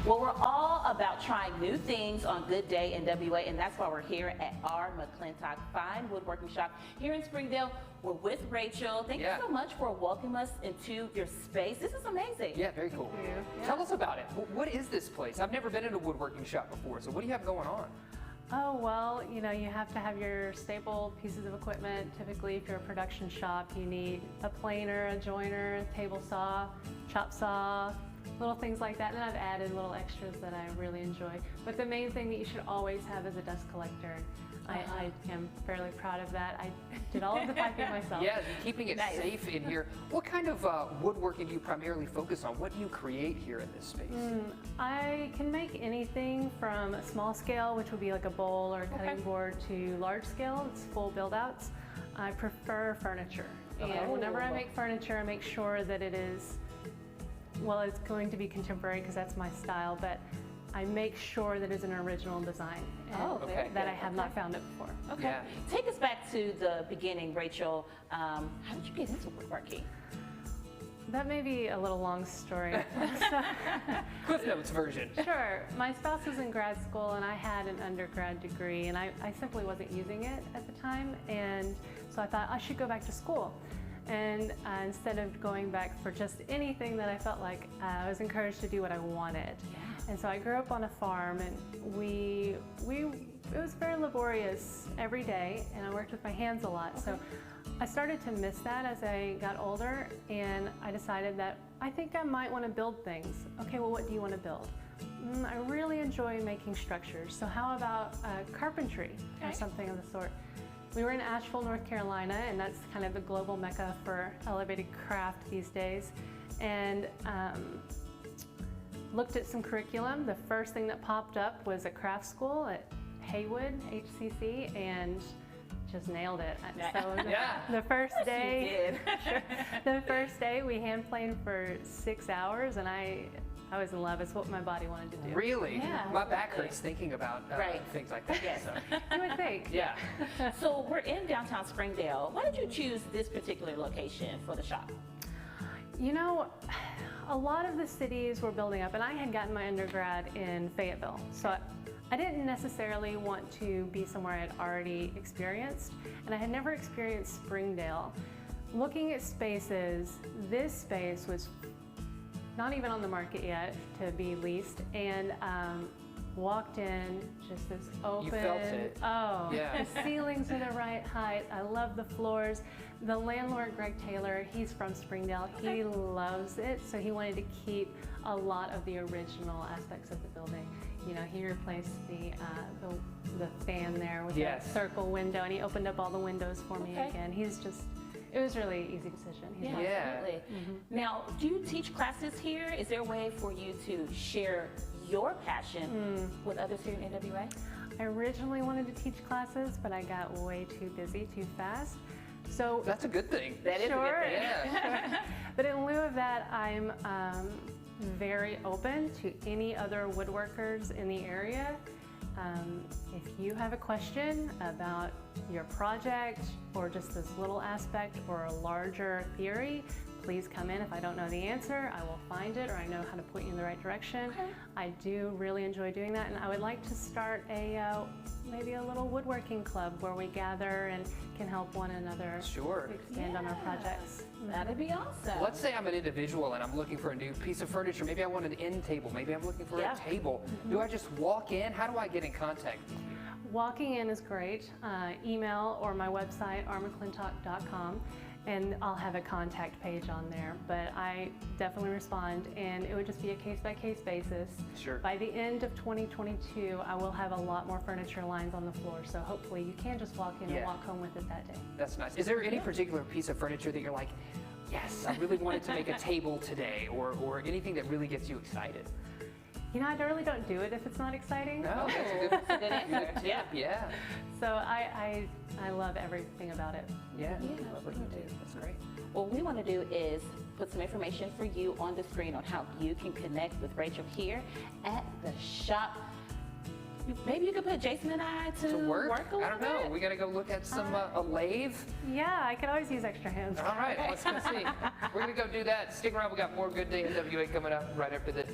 Well, we're all about trying new things on Good Day NWA, and that's why we're here at our McClintock Fine Woodworking Shop here in Springdale. We're with Rachel. Thank you so much for welcoming us into your space. This is amazing. Yeah, very cool. Tell us about it. What is this place? I've never been in a woodworking shop before, so what do you have going on? Oh, well, you know, you have to have your staple pieces of equipment. Typically, if you're a production shop, you need a planer, a joiner, a table saw, chop saw, little things like that. And I've added little extras that I really enjoy. But the main thing that you should always have is a dust collector. I am fairly proud of that. I did all of the piping myself. Yeah, you're keeping it safe in here. What kind of woodworking do you primarily focus on? What do you create here in this space? I can make anything from small scale, which would be like a bowl or a cutting board, to large scale. It's full build outs. I prefer furniture. And whenever I make furniture, I make sure that it is, well, it's going to be contemporary because that's my style, but I make sure that it's an original design and that I have not found it before. Okay. Yeah. Take us back to the beginning, Rachel. How did you get into woodworking? That may be a little long story. Cliff Notes version. Sure. My spouse was in grad school and I had an undergrad degree and I simply wasn't using it at the time, and so I thought I should go back to school. And instead of going back for just anything that I felt like, I was encouraged to do what I wanted. And so I grew up on a farm, and it was very laborious every day, and I worked with my hands a lot. So I started to miss that as I got older, and I decided that I think I might want to build things. Okay, well, what do you want to build? I really enjoy making structures. So how about carpentry or something of the sort? We were in Asheville, North Carolina, and that's kind of the global mecca for elevated craft these days. And looked at some curriculum. The first thing that popped up was a craft school at Haywood, HCC, and just nailed it. So the first day, the first day we hand planed for 6 hours, and I was in love. It's what my body wanted to do. Really? Yeah. My back hurts thinking about things like that. Yes. So. You would think. Yeah. So we're in downtown Springdale. Why did you choose this particular location for the shop? You know, a lot of the cities were building up, and I had gotten my undergrad in Fayetteville, so I didn't necessarily want to be somewhere I had already experienced, and I had never experienced Springdale. Looking at spaces, this space was not even on the market yet to be leased, and walked in, just this open. You felt it. Oh, the ceilings are the right height. I love the floors. The landlord, Greg Taylor, he's from Springdale. He loves it, so he wanted to keep a lot of the original aspects of the building. You know, he replaced the fan there with that circle window, and he opened up all the windows for me again. He's just, it was really an easy decision. Absolutely. Now, do you teach classes here? Is there a way for you to share your passion with others here in NWA? I originally wanted to teach classes, but I got way too busy too fast. So that's a good thing. That is a good thing. Yeah. But in lieu of that, I'm very open to any other woodworkers in the area. If you have a question about your project or just this little aspect or a larger theory, please come in. If I don't know the answer, I will find it, or I know how to point you in the right direction. I do really enjoy doing that, and I would like to start maybe a little woodworking club where we gather and can help one another expand on our projects. That'd be awesome. Let's say I'm an individual and I'm looking for a new piece of furniture. Maybe I want an end table. Maybe I'm looking for a table. Do I just walk in? How do I get in contact with you? Walking in is great. Email or my website, rmcclintock.com. And I'll have a contact page on there, but I definitely respond, and it would just be a case-by-case basis. Sure. By the end of 2022, I will have a lot more furniture lines on the floor, so hopefully you can just walk in and walk home with it that day. That's nice. Is there any particular piece of furniture that you're like, yes, I really wanted to make a table today, or anything that really gets you excited? You know, I really don't do it if it's not exciting. No, that's a good answer. Yeah. So I love everything about it. Yeah, love what you do. That's great. What we want to do is put some information for you on the screen on how you can connect with Rachel here at the shop. Maybe you could put Jason and I to work a little bit? I don't know. We got to go look at some a lathe. Yeah, I could always use extra hands. All right, let's go see. We're going to go do that. Stick around. We got more Good Day NWA coming up right after this.